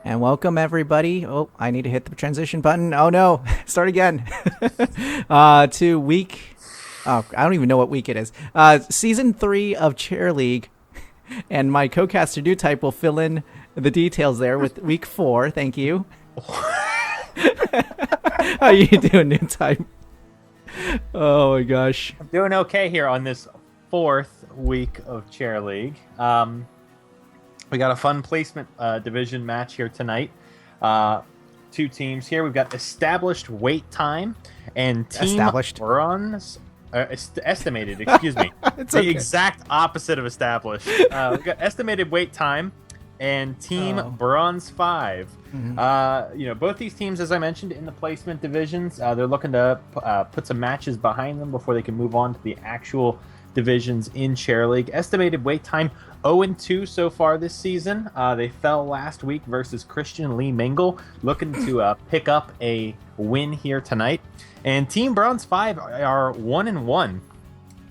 And welcome everybody. Oh, I need to hit the transition button. Oh no, start again. To week. Oh, I don't even know what week it is. Season 3 of Chair League, and my co-caster New Type will fill in the details there with week 4. Thank you. How you doing, New Type? Oh my gosh. I'm doing okay here on this fourth week of Chair League. We got a fun placement division match here tonight. Two teams here. We've got established wait time and team Established. bronze. Estimated, excuse me. It's the okay. exact opposite of established. We've got estimated wait time and team bronze 5. Both these teams, as I mentioned, in the placement divisions, they're looking to put some matches behind them before they can move on to the actual divisions in Chair League. Estimated wait time 0-2 so far this season. They fell last week versus Christian Lee Mingle, looking to pick up a win here tonight. And Team Bronze 5 are 1-1.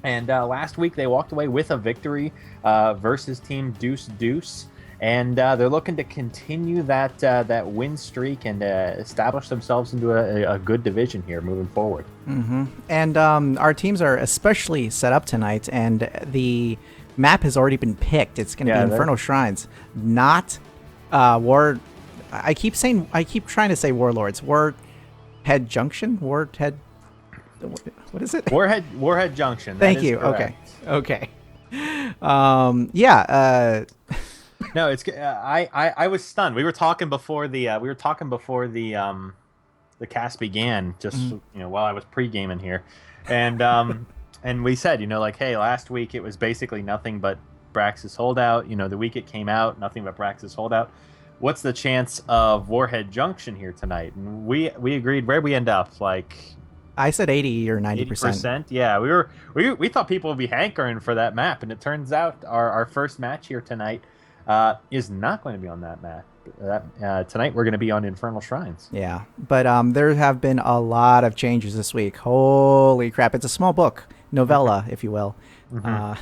And last week they walked away with a victory versus Team Deuce Deuce. And they're looking to continue that win streak and establish themselves into a good division here moving forward. Mm-hmm. And our teams are especially set up tonight, and the map has already been picked. It's going to be Infernal Shrines, not War. I keep trying to say Warlords. Warhead Junction. Warhead. What is it? Warhead Junction. Thank you. Correct. Okay. Yeah. No, it's I was stunned. We were talking before the the cast began, just while I was pre-gaming here, and and we said, hey, last week it was basically nothing but Braxis holdout. The week it came out, nothing but Braxis holdout. What's the chance of Warhead Junction here tonight? And we agreed. Where'd we end up? Like, I said 80 or 90%. Yeah, we thought people would be hankering for that map, and it turns out our first match here tonight is not going to be on that map. Tonight we're going to be on Infernal Shrines. Yeah, but there have been a lot of changes this week. Holy crap. It's a small book, novella, if you will. Mm-hmm.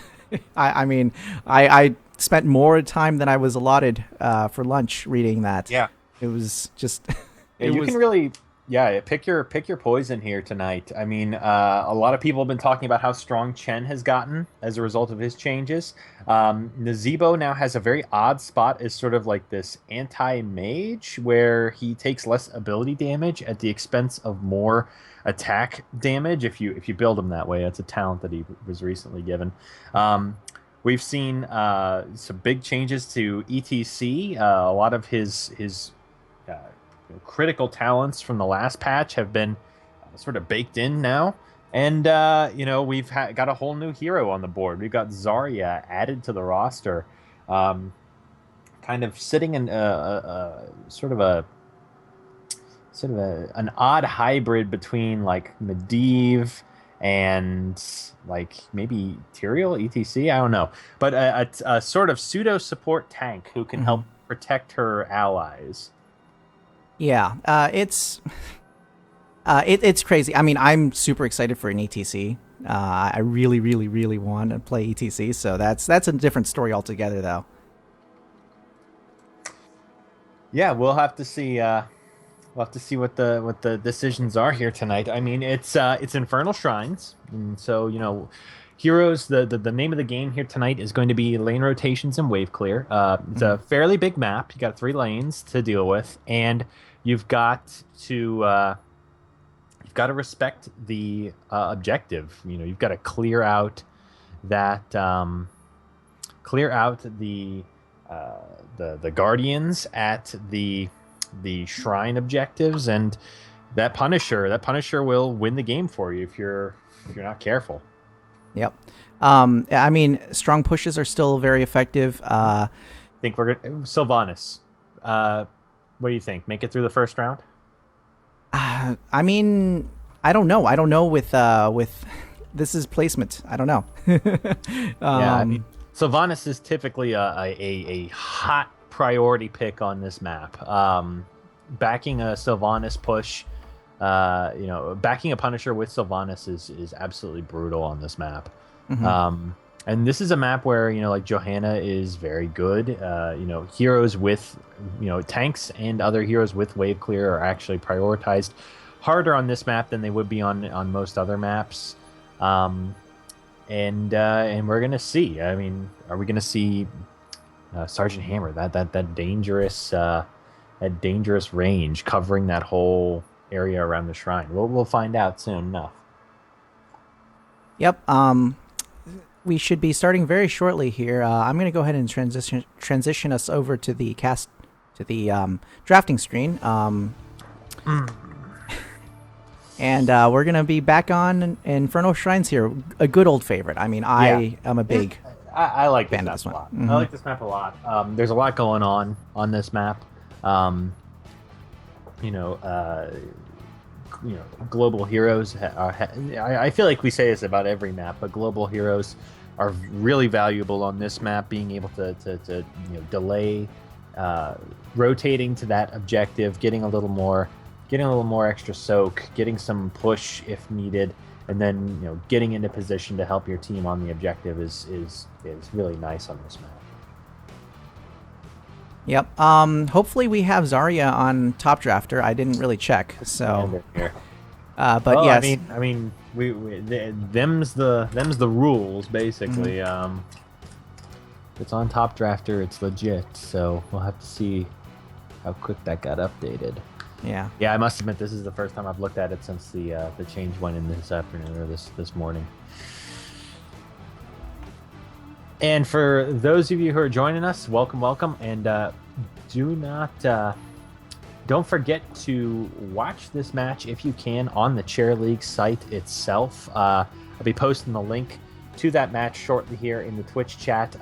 I spent more time than I was allotted for lunch reading that. Yeah. It was just... can really... Yeah, pick your poison here tonight. I mean, a lot of people have been talking about how strong Chen has gotten as a result of his changes. Nazebo now has a very odd spot as sort of like this anti-mage, where he takes less ability damage at the expense of more attack damage. If you build him that way, that's a talent that he was recently given. We've seen some big changes to ETC. A lot of his critical talents from the last patch have been sort of baked in now, and we've got a whole new hero on the board. We've got Zarya added to the roster, kind of sitting in an odd hybrid between like Medivh and like maybe Tyrael, etc. I don't know, but a sort of pseudo support tank who can help protect her allies. Yeah, it's crazy. I mean, I'm super excited for an ETC. I really, really, really want to play ETC. So that's a different story altogether, though. Yeah, we'll have to see. We'll have to see what the decisions are here tonight. I mean, it's Infernal Shrines, and so heroes. The name of the game here tonight is going to be lane rotations and wave clear. It's a fairly big map. You got 3 lanes to deal with, and you've got to respect the objective. You've got to clear out the guardians at the shrine objectives, and that Punisher will win the game for you if you're not careful. Yep. I mean, strong pushes are still very effective. I think we're going Sylvanas. What do you think? Make it through the first round? I mean, I don't know. I don't know with this is placement. I don't know. I mean, Sylvanas is typically a hot priority pick on this map. Backing a Sylvanas push, backing a Punisher with Sylvanas is absolutely brutal on this map. Mm-hmm. And this is a map where, like Johanna is very good. Heroes with, tanks and other heroes with wave clear are actually prioritized harder on this map than they would be on most other maps. And we're gonna see. I mean, are we gonna see Sergeant Hammer, that dangerous range covering that whole area around the shrine? We'll find out soon enough. Yep. We should be starting very shortly here. I'm going to go ahead and transition us over to the drafting screen. And we're going to be back on Infernal Shrines here. A good old favorite. I mean, I am a big I like fan this map of this one. a lot. Mm-hmm. I like this map a lot. There's a lot going on this map. Global heroes. I feel like we say this about every map, but global heroes are really valuable on this map. Being able to delay rotating to that objective, getting a little more extra soak, getting some push if needed, and then getting into position to help your team on the objective is really nice on this map. Yep. Hopefully we have Zarya on Top Drafter. I didn't really check, so. But well, yes. I mean, them's the rules basically. If it's on Top Drafter, it's legit. So we'll have to see how quick that got updated. Yeah. Yeah, I must admit this is the first time I've looked at it since the change went in this afternoon or this morning. And for those of you who are joining us, welcome, and don't forget to watch this match if you can on the Chair League site itself. I'll be posting the link to that match shortly here in the Twitch chat.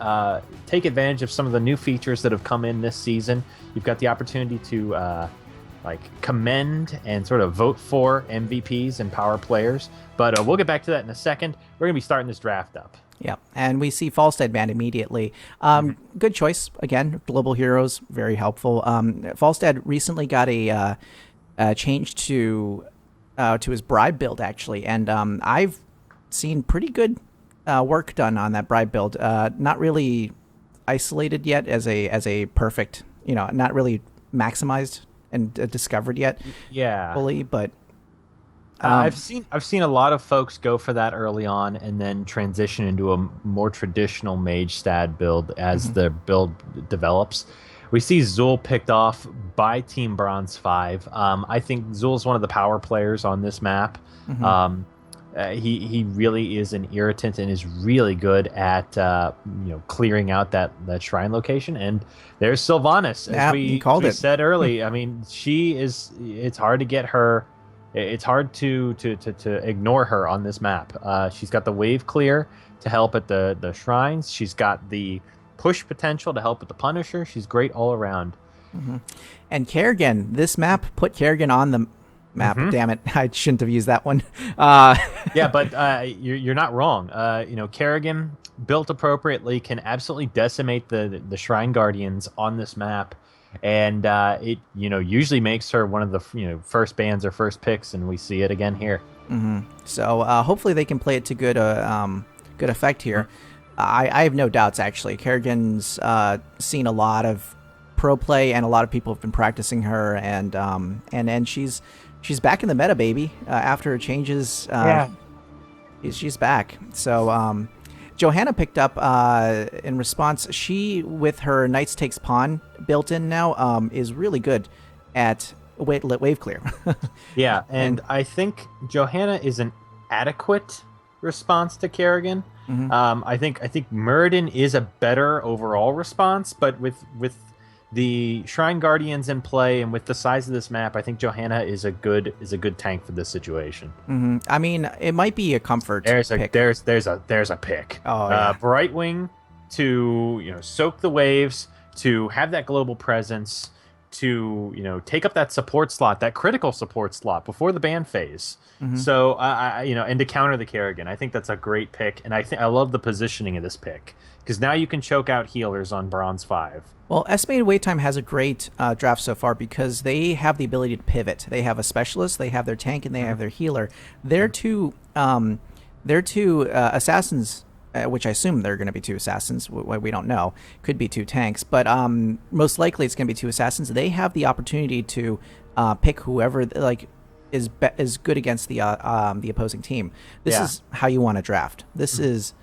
Take advantage of some of the new features that have come in this season. You've got the opportunity to commend and sort of vote for MVPs and power players. But we'll get back to that in a second. We're going to be starting this draft up. Yeah, and we see Falstad banned immediately. Good choice. Again, Global Heroes, very helpful. Falstad recently got a change to his bribe build, actually, and I've seen pretty good work done on that bribe build. Not really isolated yet as a perfect, not really maximized and discovered yet. Yeah, fully, but. I've seen a lot of folks go for that early on and then transition into a more traditional mage stad build as the build develops. We see Zul picked off by Team Bronze 5. I think Zul's one of the power players on this map. He really is an irritant and is really good at clearing out that shrine location. And there's Sylvanas, as we said early. I mean, it's hard to get her. It's hard to ignore her on this map. She's got the wave clear to help at the shrines. She's got the push potential to help with the Punisher. She's great all around. And Kerrigan, this map put Kerrigan on the map. Damn it, I shouldn't have used that one. Yeah, but you're not wrong. Kerrigan, built appropriately, can absolutely decimate the Shrine Guardians on this map. And it usually makes her one of the first bans or first picks, and we see it again here. So hopefully they can play it to good effect here. I have no doubts, actually. Kerrigan's seen a lot of pro play, and a lot of people have been practicing her, and she's back in the meta, baby. After changes, she's back. So Johanna picked up in response. She, with her Knights Takes Pawn built in now, is really good at wave clear. Yeah, and I think Johanna is an adequate response to Kerrigan. I think Muradin is a better overall response, but with the Shrine Guardians in play and with the size of this map, I think Johanna is a good tank for this situation. I mean, it might be a comfort. There's a pick. there's a pick. Oh, yeah. Brightwing to soak the waves, to have that global presence, to take up that support slot, that critical support slot before the ban phase. So and to counter the Kerrigan, I think that's a great pick, and I love the positioning of this pick because now you can choke out healers on Bronze 5. Well, Estimated Wait Time has a great draft so far because they have the ability to pivot. They have a specialist, they have their tank, and they have their healer. Their two assassins which I assume they're going to be 2 assassins. We don't know. Could be 2 tanks, but most likely it's going to be 2 assassins. They have the opportunity to pick whoever is good against the opposing team. This is how you want to draft. This is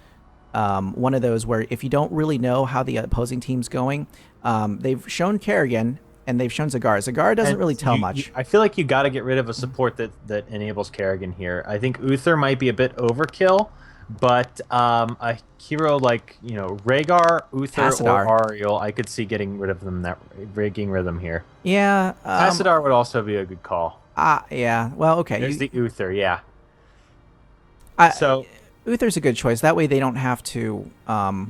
one of those where if you don't really know how the opposing team's going, they've shown Kerrigan and they've shown Zagara. Zagara doesn't really tell much. I feel like you got to get rid of a support that enables Kerrigan here. I think Uther might be a bit overkill, but a hero like Rhaegar, Uther, Tassadar, or Ariel, I could see getting rid of them here. Yeah, Tassadar would also be a good call. Yeah. Well, okay. There's the Uther, yeah. So Uther's a good choice. That way they don't have to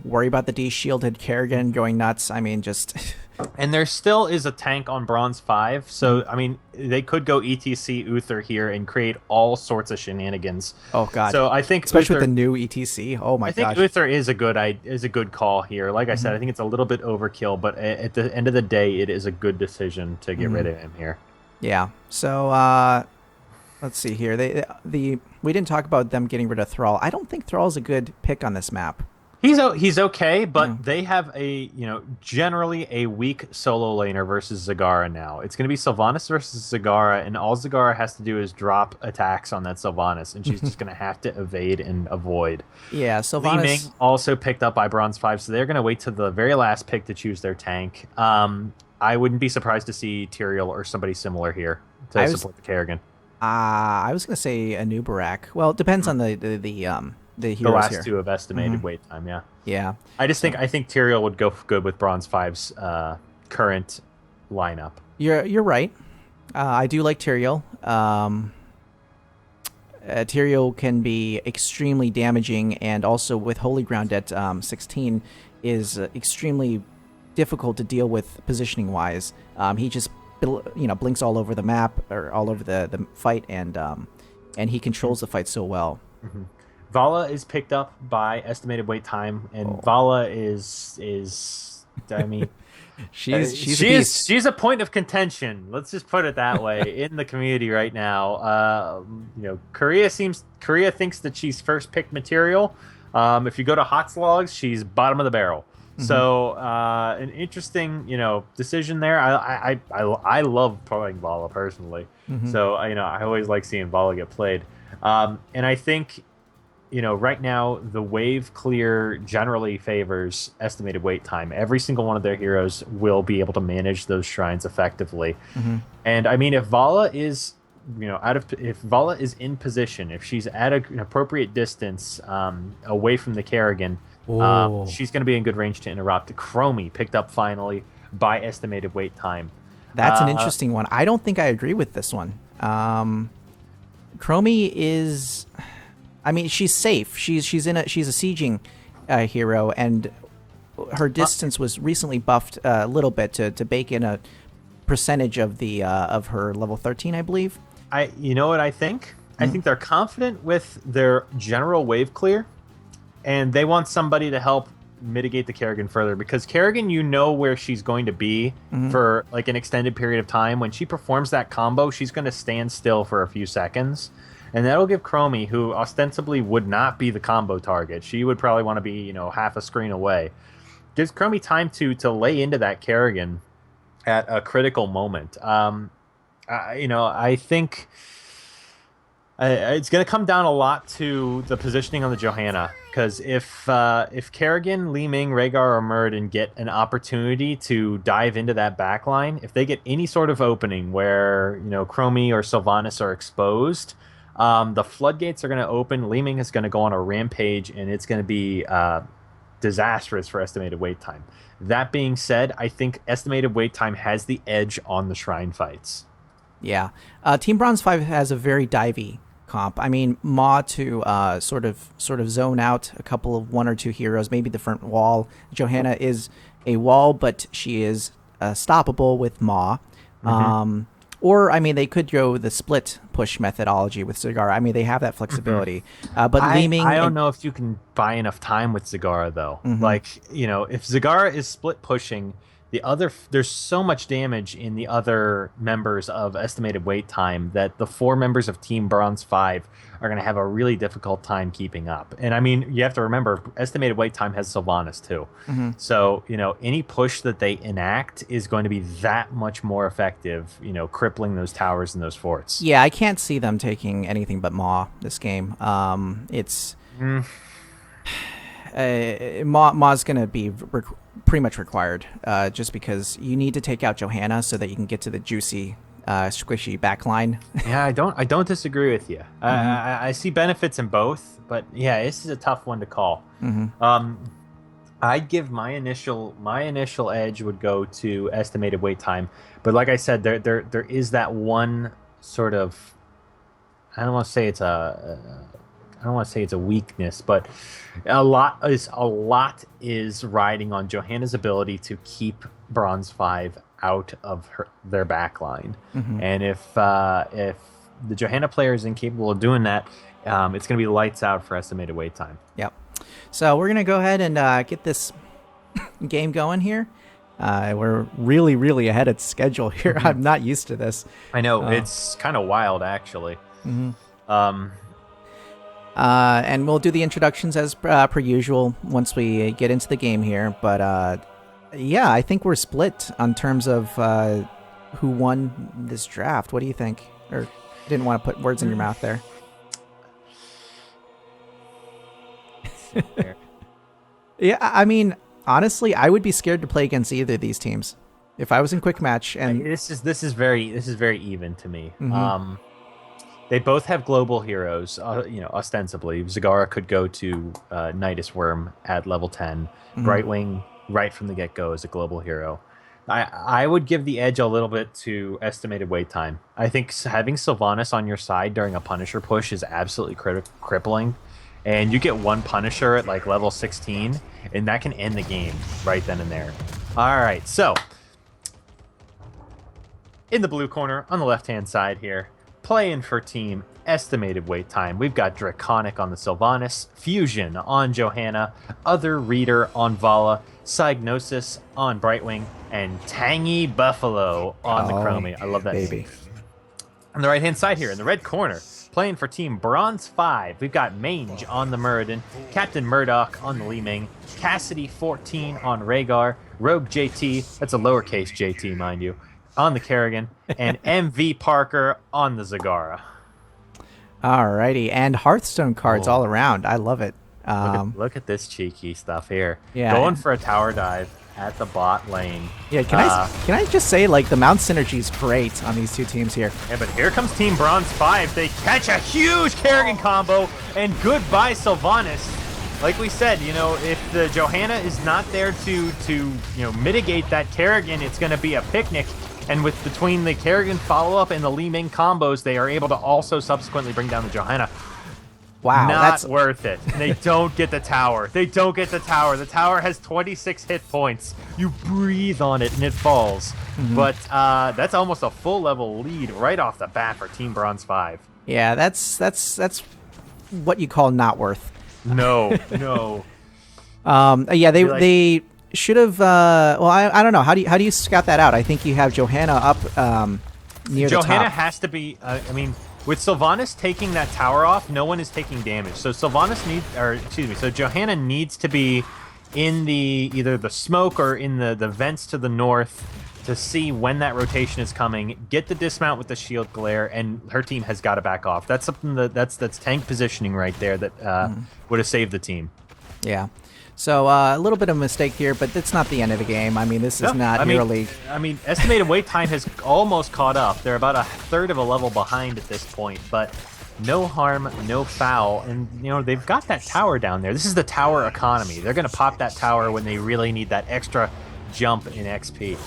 worry about the de-shielded Kerrigan going nuts. I mean, just... And there still is a tank on Bronze 5, so, I mean, they could go ETC Uther here and create all sorts of shenanigans. Oh, God. So I think... Especially with the new ETC. Oh, my gosh. I think Uther is a good call here. Like I said, I think it's a little bit overkill, but at the end of the day, it is a good decision to get rid of him here. Yeah. So, let's see here. We didn't talk about them getting rid of Thrall. I don't think Thrall's a good pick on this map. He's okay, but they have generally a weak solo laner versus Zagara now. It's going to be Sylvanas versus Zagara, and all Zagara has to do is drop attacks on that Sylvanas, and she's just going to have to evade and avoid. Yeah, Sylvanas... Li Ming also picked up by Bronze 5, so they're going to wait to the very last pick to choose their tank. I wouldn't be surprised to see Tyrael or somebody similar here to support the Kerrigan. I was going to say a Nubarak. Well, it depends on the heroes the last here. 2 have estimated wait time, yeah. Yeah. I think Tyrael would go good with Bronze 5's current lineup. You're right. I do like Tyrael. Tyrael can be extremely damaging, and also with Holy Ground at 16 is extremely difficult to deal with positioning wise. He just blinks all over the map or all over the fight, and he controls the fight so well. Mm-hmm. Vala is picked up by estimated wait time, and Vala is I mean, she's a point of contention. Let's just put it that way in the community right now. Korea thinks that she's first picked material. If you go to Hot Slogs, she's bottom of the barrel. Mm-hmm. So an interesting decision there. I love playing Vala personally. Mm-hmm. So I always like seeing Vala get played. And I think right now the wave clear generally favors estimated wait time. Every single one of their heroes will be able to manage those shrines effectively. Mm-hmm. And I mean, if Vala is if Vala is in position, if she's at an appropriate distance away from the Kerrigan, she's going to be in good range to interrupt. Chromie picked up finally by estimated wait time. That's an interesting one. I don't think I agree with this one. Chromie is, I mean, she's safe. She's a sieging hero, and her distance was recently buffed a little bit to bake in a percentage of the of her level 13, I believe. You know what I think? I think they're confident with their general wave clear, and they want somebody to help mitigate the Kerrigan further, because Kerrigan, where she's going to be for like an extended period of time. When she performs that combo, she's going to stand still for a few seconds, and that'll give Chromie, who ostensibly would not be the combo target, she would probably want to be half a screen away, gives Chromie time to lay into that Kerrigan at a critical moment. I think it's going to come down a lot to the positioning on the Johanna, because if Kerrigan, Li Ming, Rhaegar, or Muradin get an opportunity to dive into that backline, if they get any sort of opening where Chromie or Sylvanas are exposed, the floodgates are going to open. Li Ming is going to go on a rampage, and it's going to be disastrous for estimated wait time. That being said, I think estimated wait time has the edge on the shrine fights. Yeah, Team Bronze 5 has a very divey comp. I mean, Maw to sort of zone out a couple of 1 or 2 heroes, maybe the front wall. Johanna is a wall, but she is stoppable with Maw. Or, I mean, they could go the split push methodology with Zagara. I mean, they have that flexibility. But Li Ming... I don't know if you can buy enough time with Zagara, though. Like, if Zagara is split pushing, there's so much damage in the other members of estimated wait time that the 4 members of Team Bronze 5 are going to have a really difficult time keeping up. And I mean, you have to remember, estimated wait time has Sylvanas too. So, any push that they enact is going to be that much more effective, crippling those towers and those forts. Yeah, I can't see them taking anything but Maw this game. It's Maw's going to be pretty much required, just because you need to take out Johanna so that you can get to the juicy, squishy backline. Yeah, I don't disagree with you. I see benefits in both, but yeah, this is a tough one to call. I'd give my initial edge would go to estimated wait time, but like I said, there is that one sort of, I don't want to say it's a weakness, but a lot is riding on Johanna's ability to keep Bronze 5 out of their backline. And if the Johanna player is incapable of doing that, it's going to be lights out for estimated wait time. Yep. So we're going to go ahead and get this game going here. We're really, really ahead of schedule here. I'm not used to this. I know. It's kind of wild, actually. And we'll do the introductions as per usual once we get into the game here. But yeah, I think we're split on terms of who won this draft. What do you think? Or didn't want to put words in your mouth there. Yeah, I mean, honestly, I would be scared to play against either of these teams if I was in quick match. And this is very even to me. They both have global heroes, ostensibly. Zagara could go to Nidus Worm at level 10. Brightwing, right from the get-go, is a global hero. I would give the edge a little bit to estimated wait time. I think having Sylvanas on your side during a Punisher push is absolutely crippling. And you get one Punisher at like level 16, and that can end the game right then and there. All right, so in the blue corner on the left-hand side here, playing for team estimated wait time, we've got Draconic on the Sylvanas, Fusion on Johanna, Other Reader on Vala, Psygnosis on Brightwing, and Tangy Buffalo on the Chromie. I love that baby. name. On the right-hand side here, in the red corner, playing for Team Bronze 5, we've got Mange on the Muradin, Captain Murdoch on the Li Ming, Cassidy 14 on Rhaegar, Rogue JT, that's a lowercase JT, mind you, on the Kerrigan, and MV Parker on the Zagara. Alrighty, and Hearthstone cards all around. I love it. Look at this cheeky stuff here. Yeah, going for a tower dive at the bot lane. Yeah, can I just say, like, the mount synergy is great on these two teams here. Yeah, but here comes Team Bronze 5. They catch a huge Kerrigan combo, and goodbye Sylvanas. Like we said, if the Johanna is not there to mitigate that Kerrigan, it's going to be a picnic. And between the Kerrigan follow-up and the Li Ming combos, they are able to also subsequently bring down the Johanna. Wow, that's worth it. They don't get the tower. The tower has 26 hit points. You breathe on it and it falls. But that's almost a full level lead right off the bat for Team Bronze 5. Yeah, that's what you call not worth. No. Yeah, they should have. Well, I don't know. How do you scout that out? I think you have Johanna up near the top. Johanna has to be. With Sylvanas taking that tower off, no one is taking damage. So Johanna needs to be in either the smoke or in the vents to the north to see when that rotation is coming, get the dismount with the shield glare, and her team has got to back off. That's something that's tank positioning right there that would have saved the team. Yeah. So a little bit of a mistake here, but that's not the end of the game. I mean, this is not nearly... estimated wait time has almost caught up. They're about a third of a level behind at this point, but no harm, no foul. And, they've got that tower down there. This is the tower economy. They're going to pop that tower when they really need that extra jump in XP.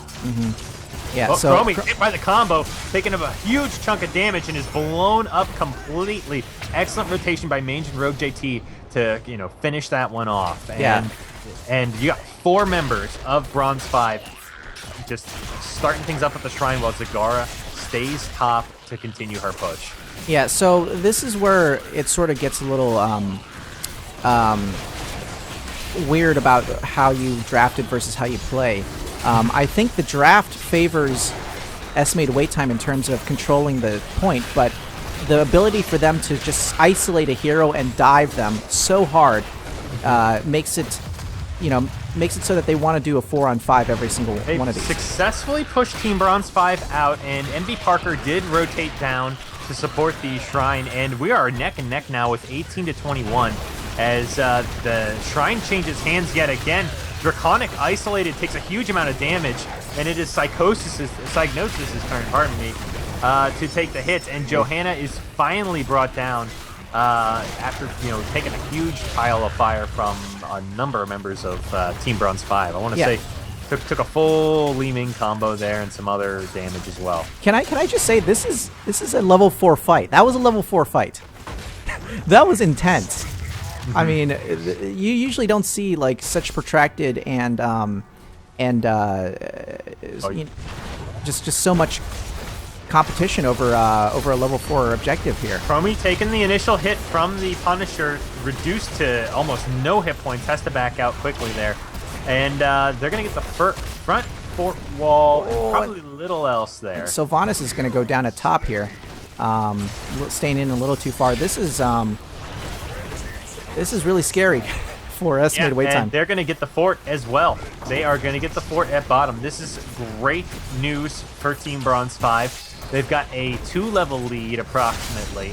Yeah, Chromie hit by the combo, taking up a huge chunk of damage and is blown up completely. Excellent rotation by Mange and Rogue JT to finish that one off. And you got 4 members of Bronze 5 just starting things up at the shrine while Zagara stays top to continue her push. Yeah, so this is where it sort of gets a little weird about how you drafted versus how you play. I think the draft favors estimated wait time in terms of controlling the point, but the ability for them to just isolate a hero and dive them so hard makes it so that they want to do a 4-on-5 every single one of these. Successfully pushed Team Bronze 5 out, and MB Parker did rotate down to support the Shrine, and we are neck and neck now with 18-21 as the Shrine changes hands yet again. Draconic isolated takes a huge amount of damage, and it is Psygnosis' turn, pardon me, to take the hits, and Johanna is finally brought down after taking a huge pile of fire from a number of members of Team Bronze 5. I want to say took a full Li Ming combo there and some other damage as well. Can I just say this is a level 4 fight. That was a level 4 fight. That was intense. I mean, you usually don't see like such protracted and just so much competition over a level 4 objective here. Chromie taking the initial hit from the Punisher, reduced to almost no hit points, has to back out quickly there, and they're gonna get the front fort wall and probably little else there. Sylvanas is gonna go down at top here, staying in a little too far. This is really scary for estimated wait time. They're going to get the fort as well. They are going to get the fort at bottom. This is great news for Team Bronze 5. They've got a 2-level lead approximately,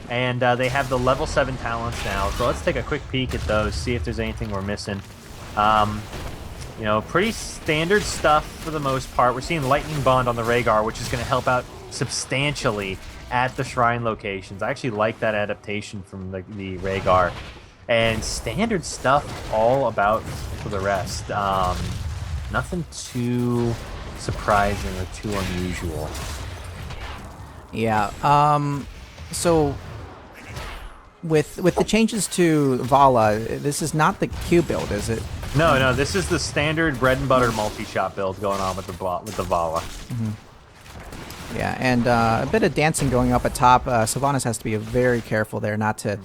and they have the level 7 talents now. So let's take a quick peek at those, see if there's anything we're missing. Pretty standard stuff for the most part. We're seeing Lightning Bond on the Rhaegar, which is going to help out substantially at the Shrine locations. I actually like that adaptation from the Rhaegar. And standard stuff all about for the rest. Nothing too surprising or too unusual. Yeah. So with the changes to Vala, this is not the Q build, is it? No. This is the standard bread and butter multi-shot build going on with the Vala. Mm-hmm. Yeah, and a bit of dancing going up at top. Sylvanas has to be very careful there not to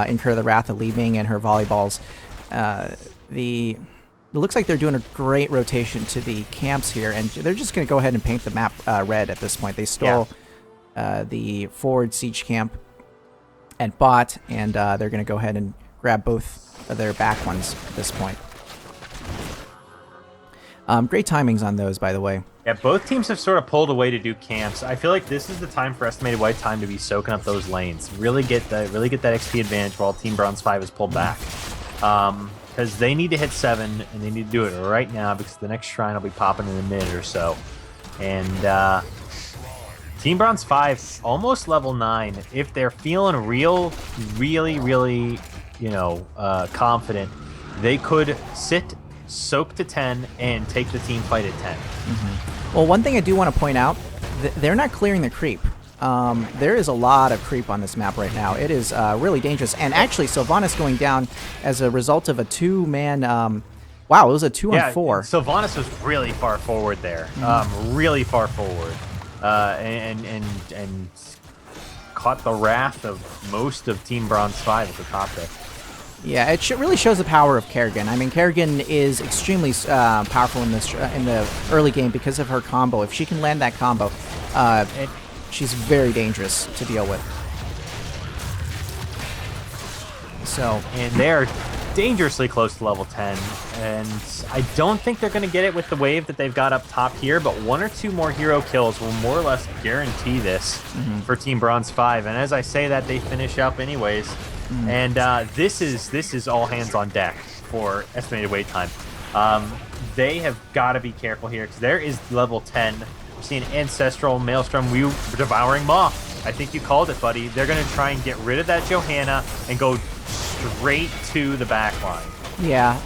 incur the wrath of Li Ming and her volleyballs. It looks like they're doing a great rotation to the camps here, and they're just going to go ahead and paint the map red at this point. They stole the forward siege camp and bot, and they're going to go ahead and grab both of their back ones at this point. Great timings on those, by the way. Yeah, both teams have sort of pulled away to do camps. I feel like this is the time for estimated white time to be soaking up those lanes. Really get that XP advantage while Team Bronze 5 is pulled back. Because they need to hit 7, and they need to do it right now because the next shrine will be popping in a minute or so. And Team Bronze 5, almost level 9. If they're feeling really, confident, they could soak to 10 and take the team fight at 10. Mm-hmm. Well, one thing I do want to point out, they're not clearing the creep. There is a lot of creep on this map right now. It is really dangerous. And actually, Sylvanas going down as a result of a 2-man... wow, it was a 2-on-4. Sylvanas was really far forward there. Mm-hmm. Really far forward. And caught the wrath of most of Team Bronze 5 at the top there. Yeah, it really shows the power of Kerrigan. I mean, Kerrigan is extremely powerful in the early game because of her combo. If she can land that combo, she's very dangerous to deal with. And they're dangerously close to level 10, and I don't think they're going to get it with the wave that they've got up top here, but 1 or 2 more hero kills will more or less guarantee this for Team Bronze 5, and as I say that, they finish up anyways. And this is all hands on deck for estimated wait time. They have got to be careful here because there is level 10. We're seeing Ancestral, Maelstrom, Devouring Maw. I think you called it, buddy. They're going to try and get rid of that Johanna and go straight to the back line. Yeah.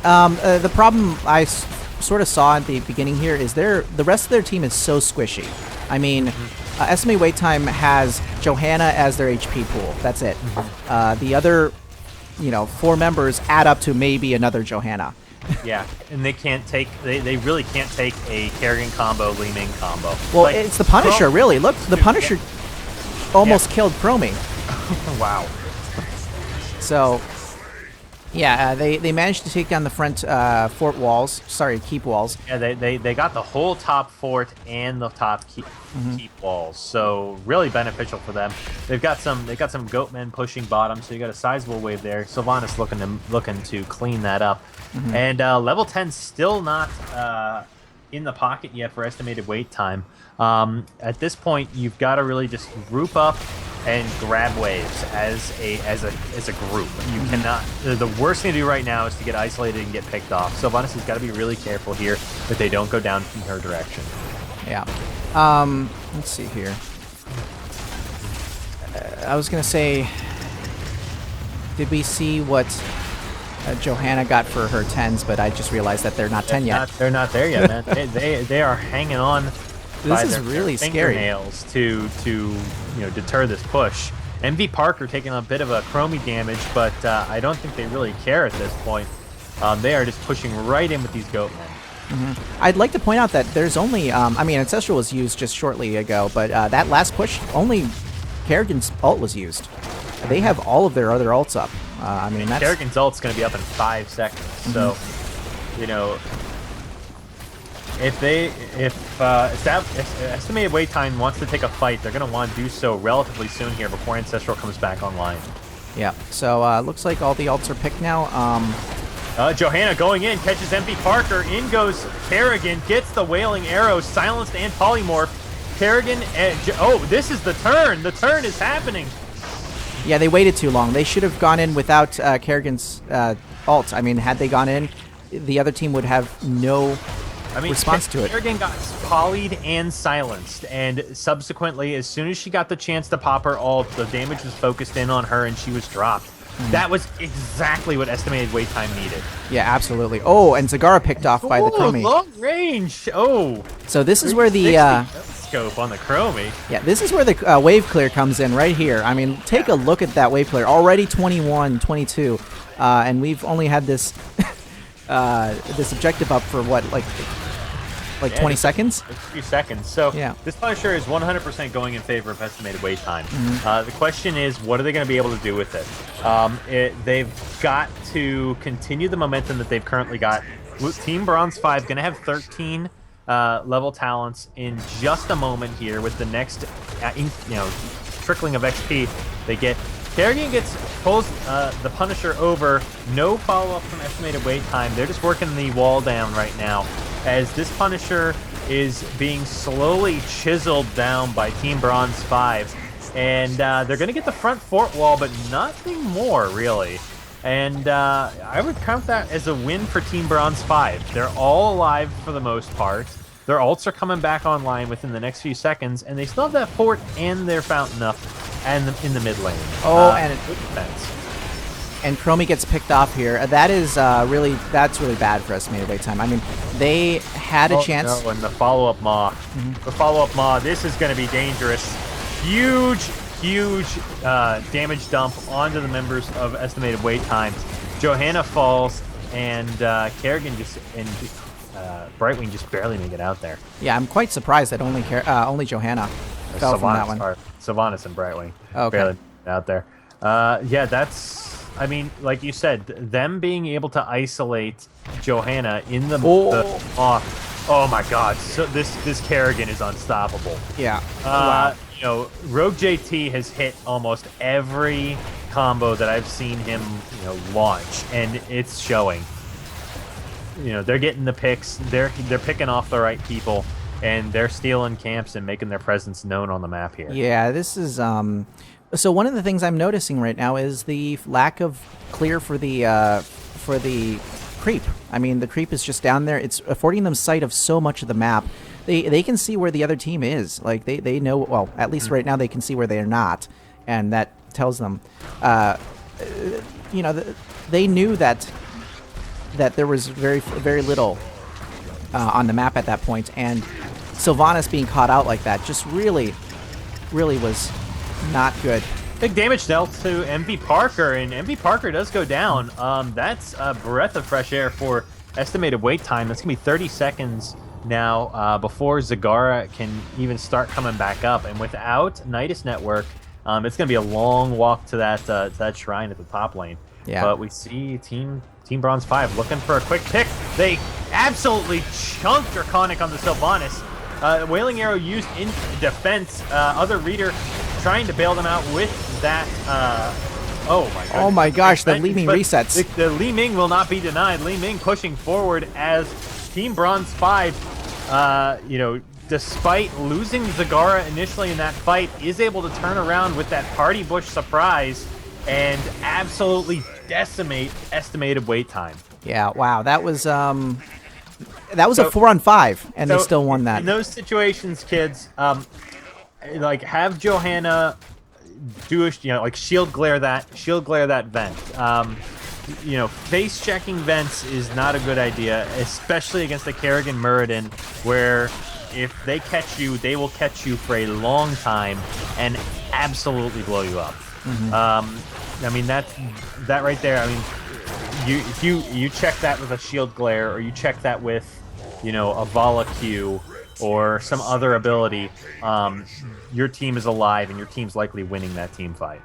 The problem I sort of saw at the beginning here is the rest of their team is so squishy. I mean... estimated wait time has Johanna as their HP pool. That's it. The other, 4 members add up to maybe another Johanna. Yeah, and they can't take. They really can't take a Kerrigan combo, Li Ming combo. Well, it's the Punisher, really. Look, the Punisher almost killed Chromie. Wow. So, Yeah, they managed to take down the front fort walls. Sorry, keep walls. Yeah, they got the whole top fort and the top keep walls, so really beneficial for them. They've got some goatmen pushing bottom, so you got a sizable wave there. Sylvanas looking to clean that up, and level 10 still not in the pocket yet for estimated wait time. At this point, you've got to really just group up and grab waves as a group. You cannot. The worst thing to do right now is to get isolated and get picked off. Sylvanas has got to be really careful here that they don't go down in her direction. Yeah. Let's see here. I was gonna say, did we see what Johanna got for her 10s? But I just realized that they're not 10 yet. They're not there yet, man. they are hanging on. This is really scary. Fingernails to deter this push. MV Parker taking a bit of a chromie damage, but I don't think they really care at this point. They are just pushing right in with these goatmen. I'd like to point out that there's only, I mean, Ancestral was used just shortly ago, but that last push, only Kerrigan's ult was used. They have all of their other ults up. I mean, that's... Kerrigan's ult's going to be up in 5 seconds, so, if estimated wait time wants to take a fight, they're going to want to do so relatively soon here before Ancestral comes back online. Yeah, so looks like all the ults are picked now. Johanna going in, catches MP Parker, in goes Kerrigan, gets the Wailing Arrow, silenced and polymorph. Kerrigan, this is the turn! The turn is happening! Yeah, they waited too long. They should have gone in without Kerrigan's ult. I mean, had they gone in, the other team would have no... response to it. Kerrigan got polyed and silenced, and subsequently, as soon as she got the chance to pop her ult, the damage was focused in on her and she was dropped. That was exactly what estimated wait time needed. Yeah, absolutely. Oh, and Zagara picked off by the Chromie. Long range! Oh! So this is where the... scope on the Chromie. Yeah, this is where the wave clear comes in right here. I mean, take a look at that wave clear. Already 21, 22, and we've only had this... this objective up for what, like 20 seconds? A few seconds. So yeah. This Punisher is 100% going in favor of estimated wait time. The question is, what are they going to be able to do with it? They've got to continue the momentum that they've currently got. Team Bronze 5 going to have 13 level talents in just a moment here with the next trickling of XP they get. Kerrigan pulls the Punisher over. No follow-up from estimated wait time. They're just working the wall down right now as this Punisher is being slowly chiseled down by Team Bronze 5. And they're going to get the front fort wall, but nothing more, really. And I would count that as a win for Team Bronze 5. They're all alive for the most part. Their ults are coming back online within the next few seconds, and they still have that fort and their fountain up and in the mid lane. Oh, and Chromie gets picked off here. That's really bad for estimated wait time. I mean, they had a chance. No, and the follow-up Maw. The follow-up Maw, this is going to be dangerous. Huge damage dump onto the members of estimated wait time. Johanna falls, and Kerrigan Brightwing just barely make it out there. Yeah, I'm quite surprised that only Johanna fell from that one. Sylvanas and Brightwing barely out there. Yeah, that's... I mean, like you said, them being able to isolate Johanna in the... Oh my god, so this Kerrigan is unstoppable. Yeah. Wow. Rogue JT has hit almost every combo that I've seen him, launch, and it's showing. They're getting the picks. They're picking off the right people, and they're stealing camps and making their presence known on the map here. Yeah, this is so one of the things I'm noticing right now is the lack of clear for the creep. I mean, the creep is just down there. It's affording them sight of so much of the map. They can see where the other team is. Like they know, well, at least right now they can see where they are not, and that tells them they knew that there was very little on the map at that point, and Sylvanas being caught out like that just really was not good. Big damage dealt to MV Parker, and MV Parker does go down. That's a breath of fresh air for estimated wait time. That's going to be 30 seconds now before Zagara can even start coming back up. And without Nidus Network, it's going to be a long walk to that shrine at the top lane. Yeah. But we see Team Bronze 5 looking for a quick pick. They absolutely chunked Draconic on the Sylvanas. Wailing Arrow used in defense. Other Reader trying to bail them out with that. Oh my god! Oh my gosh! The Li Ming resets. The Li Ming will not be denied. Li Ming pushing forward as Team Bronze 5. Despite losing Zagara initially in that fight, is able to turn around with that Party Bush surprise and absolutely decimate estimated wait time. Yeah, wow, that was a 4-on-5, and they still won that. In those situations, kids, have Johanna do shield glare that vent. Face checking vents is not a good idea, especially against the Kerrigan Muradin, where if they catch you, they will catch you for a long time and absolutely blow you up. That right there. I mean, if you check that with a shield glare, or you check that with, a Vala Q or some other ability, your team is alive and your team's likely winning that team fight.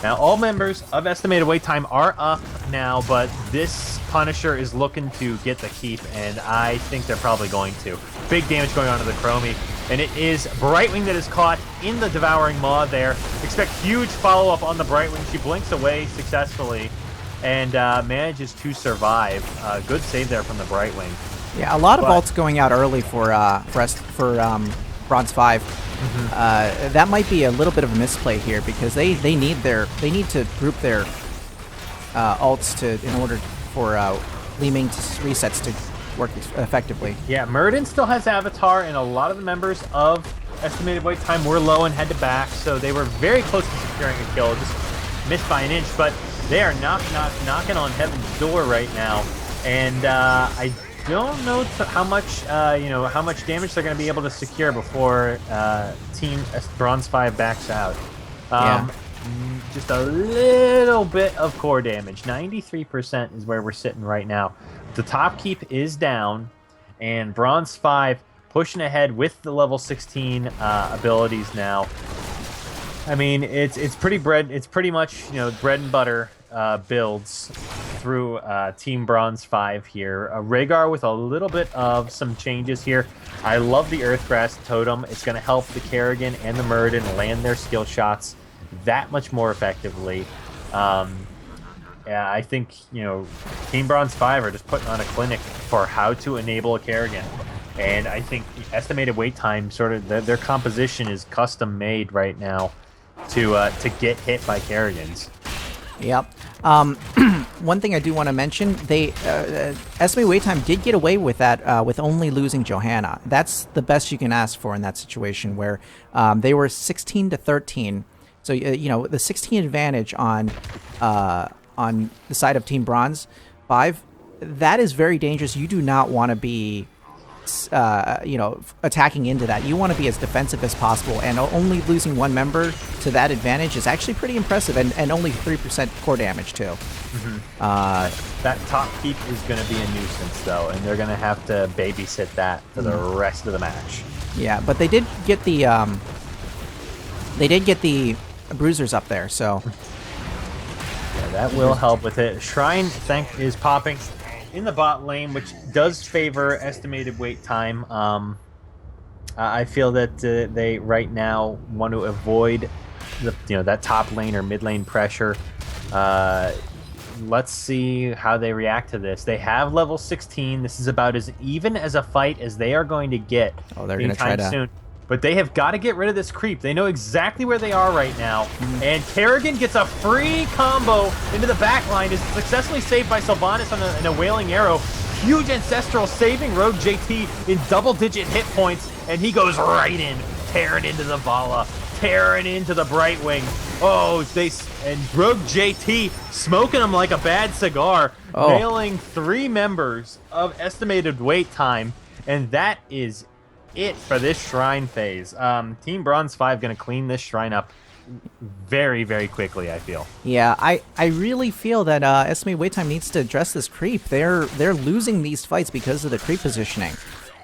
Now, all members of Estimated Wait Time are up now, but this Punisher is looking to get the keep, and I think they're probably going to. Big damage going on to the Chromie, and it is Brightwing that is caught in the Devouring Maw there. Expect huge follow-up on the Brightwing. She blinks away successfully and manages to survive. Good save there from the Brightwing. Yeah, a lot of ults going out early for Bronze 5. That might be a little bit of a misplay here, because they need to group their ults in order for Li Ming resets to work effectively. Yeah, Muradin still has Avatar, and a lot of the members of Estimated Wait Time were low and had to back, so they were very close to securing a kill, just missed by an inch. But they are knocking on heaven's door right now, and I don't know how much damage they're going to be able to secure before Team Bronze 5 backs out. Just a little bit of core damage. 93% is where we're sitting right now. The top keep is down, and Bronze 5 pushing ahead with the level 16 abilities now. I mean, it's pretty much bread and butter builds through Team Bronze 5 here. Rhaegar with a little bit of some changes here. I love the Earthgrass Totem. It's going to help the Kerrigan and the Muradin land their skill shots that much more effectively. I think Team Bronze 5 are just putting on a clinic for how to enable a Kerrigan. And I think the Estimated Wait Time, sort of their composition is custom made right now to get hit by Kerrigans. Yep. One thing I do want to mention, they Estimated Wait Time did get away with that with only losing Johanna. That's the best you can ask for in that situation, where they were 16-13. So the 16 advantage on the side of Team Bronze 5, that is very dangerous. You do not want to be attacking into that. You want to be as defensive as possible, and only losing one member to that advantage is actually pretty impressive, and only 3% core damage too. That top keep is going to be a nuisance though, and they're going to have to babysit that for the rest of the match. Yeah, but they did get the bruisers up there, so yeah, that will help with it. Shrine is popping in the bot lane, which does favor Estimated Wait Time. I feel that they right now want to avoid that top lane or mid lane pressure. Let's see how they react to this. They have level 16. This is about as even as a fight as they are going to get. Oh, they're going to try to. Soon. But they have got to get rid of this creep. They know exactly where they are right now. And Kerrigan gets a free combo into the back line. Is successfully saved by Sylvanas in a Wailing Arrow. Huge Ancestral saving Rogue JT in double-digit hit points. And he goes right in, tearing into the Vala, tearing into the Brightwing. Oh, and Rogue JT smoking him like a bad cigar. Nailing 3 members of Estimated Wait Time. And that is it for this Shrine phase. Team Bronze 5 going to clean this Shrine up very, very quickly, I feel. Yeah, I really feel that Estimated Wait Time needs to address this creep. They're losing these fights because of the creep positioning.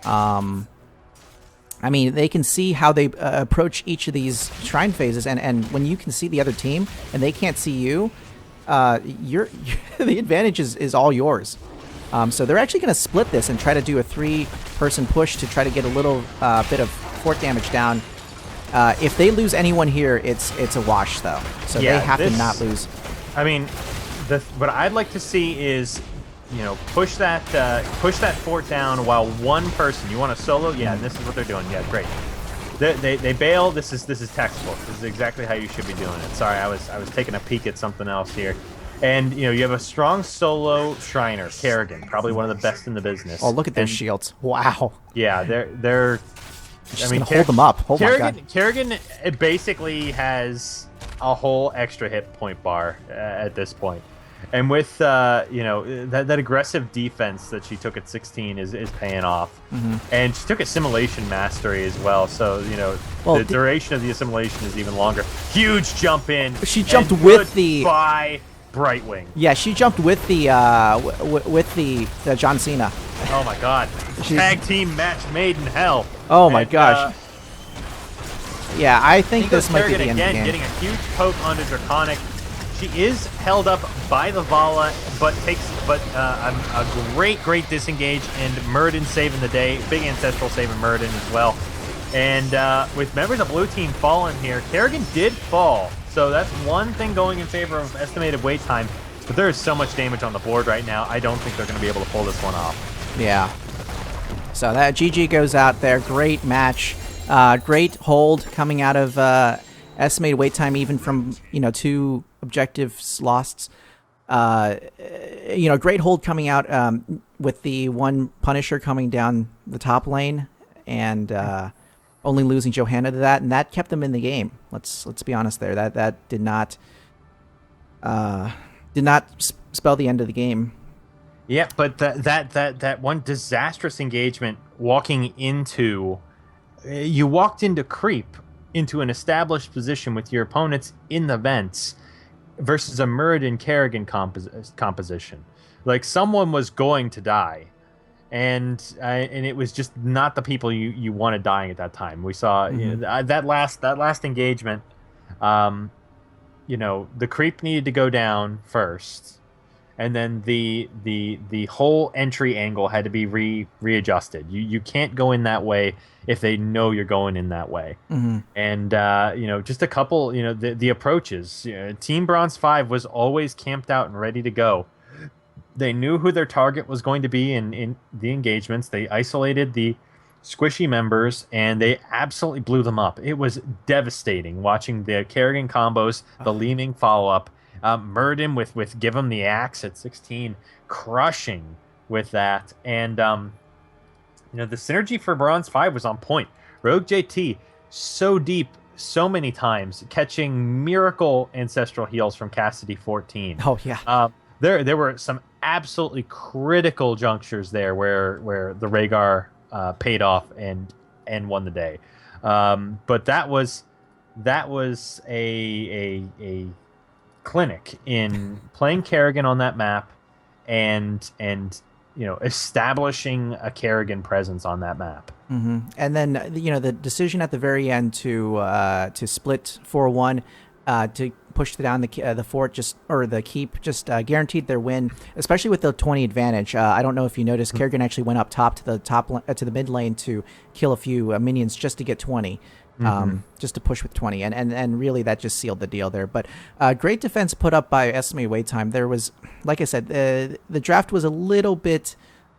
I mean, they can see how they approach each of these Shrine phases, and when you can see the other team and they can't see you, the advantage is all yours. So they're actually going to split this and try to do a 3-person push to try to get a little bit of fort damage down. If they lose anyone here, it's a wash though. So they have to not lose. I mean, what I'd like to see is, push that fort down while one person. You want a solo? Yeah, this is what they're doing. Yeah, great. They bail. This is textbook. This is exactly how you should be doing it. Sorry, I was taking a peek at something else here. And you have a strong solo Shriner, Kerrigan, probably one of the best in the business. Oh, look at their shields! Wow. Yeah, they're. Just gonna hold them up. Oh my God. Kerrigan basically has a whole extra hit point bar at this point. And with that aggressive defense that she took at 16 is paying off, and she took assimilation mastery as well. So the duration of the assimilation is even longer. Huge jump in. She jumped with the Brightwing. Yeah, she jumped with the John Cena. Oh my God! Tag team match made in hell. Oh my gosh. Yeah, I think this might be the end of the game. Getting a huge poke onto Draconic. She is held up by the Vala, but a great disengage, and Muradin saving the day. Big Ancestral saving Muradin as well. And with members of Blue Team falling here, Kerrigan did fall. So that's one thing going in favor of estimated wait time. But there is so much damage on the board right now, I don't think they're going to be able to pull this one off. Yeah. So that GG goes out there. Great match. Great hold coming out of estimated wait time, even from 2 objectives lost. Great hold coming out with the one Punisher coming down the top lane and only losing Johanna to that, and that kept them in the game. Let's be honest there. That did not spell the end of the game. Yeah, but that one disastrous engagement you walked into creep into an established position with your opponents in the vents versus a Muradin Kerrigan composition. Like, someone was going to die, and it was just not the people you wanted dying at that time. We saw that last engagement. The creep needed to go down first, and then the whole entry angle had to be readjusted. You can't go in that way if they know you're going in that way. And just a couple, the approaches. Team Bronze 5 was always camped out and ready to go. They knew who their target was going to be in the engagements. They isolated the squishy members, and they absolutely blew them up. It was devastating watching the Kerrigan combos, the Leeming follow-up. Muradin with Give 'em the Axe at 16, crushing with that. And, the synergy for Bronze 5 was on point. Rogue JT, so deep, so many times, catching miracle ancestral heals from Cassidy 14. Oh, yeah. There were some absolutely critical junctures there where the Rhaegar paid off and won the day. But that was a clinic in playing Kerrigan on that map and establishing a Kerrigan presence on that map. And then the decision at the very end to split 4-1 to push down the fort or the keep guaranteed their win, especially with the 20 advantage. I don't know if you noticed, Kerrigan actually went up top to the mid lane to kill a few minions just to get 20. Just to push with 20, and really that just sealed the deal there. But great defense put up by estimated wait time. There was, like I said, the draft was a little bit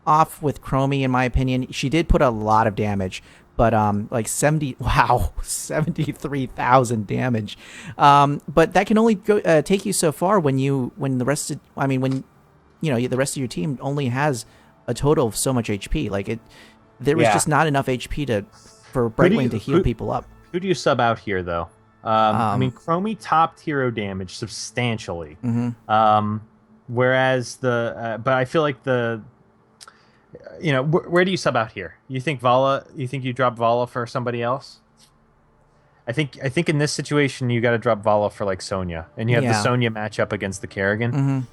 off with Chromie in my opinion. She did put a lot of damage, but 73,000 damage. But that can only take you so far when the rest of your team only has a total of so much HP. There was just not enough HP for Brightwing to heal people up. Who do you sub out here, though? Chromie topped hero damage substantially. Whereas but I feel like where do you sub out here? You think Vala? You think you drop Vala for somebody else? I think in this situation you got to drop Vala for Sonya, and you have the Sonya matchup against the Kerrigan.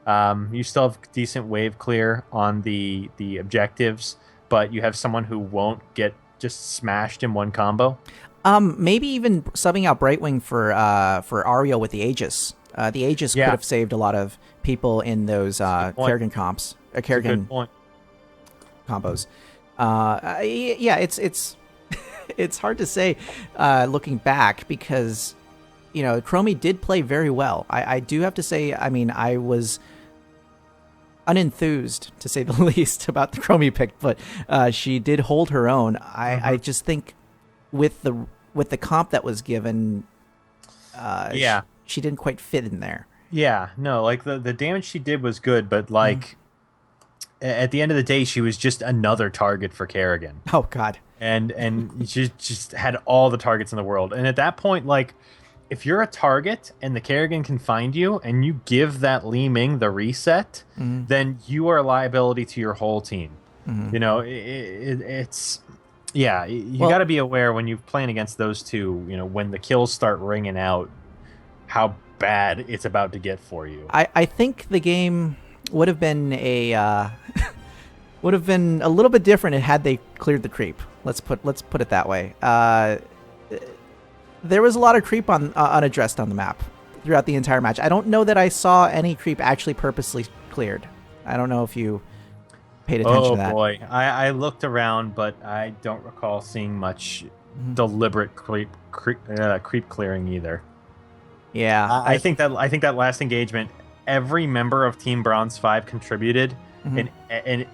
You still have decent wave clear on the objectives, but you have someone who won't get just smashed in one combo. Maybe even subbing out Brightwing for Ariel with the Aegis. The Aegis could have saved a lot of people in those Kerrigan comps, Kerrigan combos. Yeah, it's it's hard to say looking back because Chromie did play very well. I do have to say, I mean, I was unenthused to say the least about the Chromie pick, but she did hold her own. I just think with the comp that was given, she didn't quite fit in there. Yeah, no, like the damage she did was good, but like at the end of the day, she was just another target for Kerrigan. Oh God. And she just had all the targets in the world. And at that point, like, if you're a target and the Kerrigan can find you and you give that Li Ming the reset, then you are a liability to your whole team. It's you got to be aware when you're playing against those two, when the kills start ringing out, how bad it's about to get for you. I think the game would have been a little bit different had they cleared the creep. Let's put it that way. There was a lot of creep unaddressed on the map throughout the entire match. I don't know that I saw any creep actually purposely cleared. I don't know if you paid attention to that. Oh boy, I looked around, but I don't recall seeing much deliberate creep clearing either. Yeah, I think that last engagement, every member of Team Bronze 5 contributed, and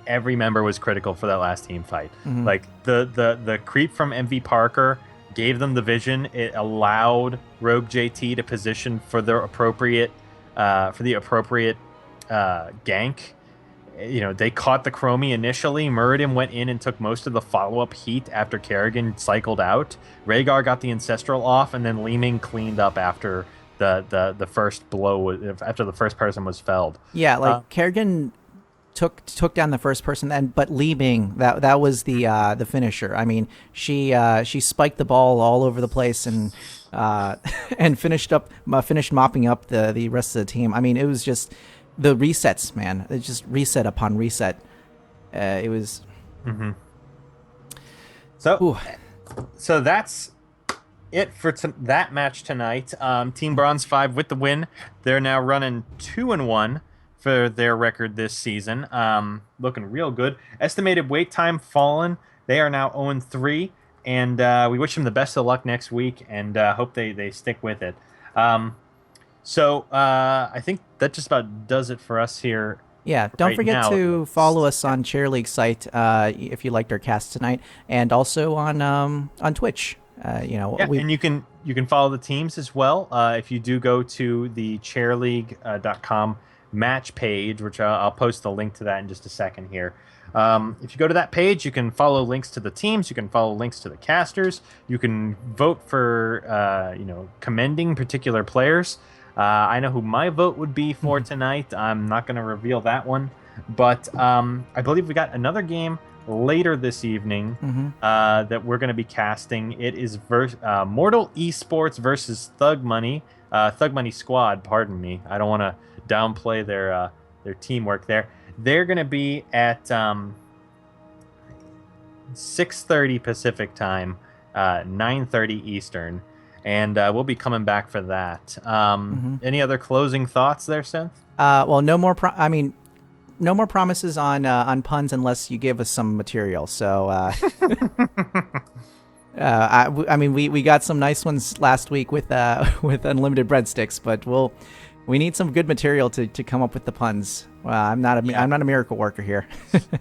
every member was critical for that last team fight. Like the creep from MV Parker gave them the vision. It allowed Rogue JT to position for the appropriate gank. They caught the Chromie initially. Muradin went in and took most of the follow-up heat after Kerrigan cycled out. Rhaegar got the Ancestral off, and then Li Ming cleaned up after the first blow, after the first person was felled. Yeah, like Kerrigan took down the first person, but Li Ming, that was the finisher. I mean, she spiked the ball all over the place and finished mopping up the rest of the team. I mean, it was just the resets, man. It just reset upon reset. It was. So that's it for that match tonight. Team Bronze 5 with the win. They're now running 2-1 for their record this season. Looking real good. Estimated wait time fallen. They are now 0-3, and we wish them the best of luck next week, and hope they stick with it. So I think that just about does it for us here. Yeah, don't forget to follow us on Chair League site if you liked our cast tonight, and also on Twitch. And you can follow the teams as well if you do go to the chairleague.com match page, which I'll post the link to that in just a second here. If you go to that page, you can follow links to the teams, you can follow links to the casters, you can vote for commending particular players. I know who my vote would be for tonight. I'm not going to reveal that one, but I believe we got another game later this evening that we're going to be casting. It is Mortal Esports versus Thug Money Squad. Pardon me. I don't want to downplay their teamwork there. They're going to be at 6:30 Pacific time, 9:30 Eastern, and we'll be coming back for that. Any other closing thoughts there, Synth? Well, no more promises on puns unless you give us some material. So, I mean, we got some nice ones last week with unlimited breadsticks, but we need some good material to come up with the puns. I'm not a miracle worker here.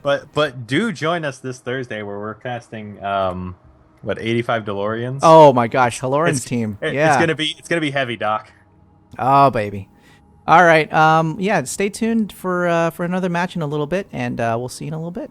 but do join us this Thursday where we're casting 85 DeLoreans. Oh my gosh, DeLorean's team. Yeah, it's gonna be heavy, Doc. Oh baby. All right. Stay tuned for another match in a little bit, and we'll see you in a little bit.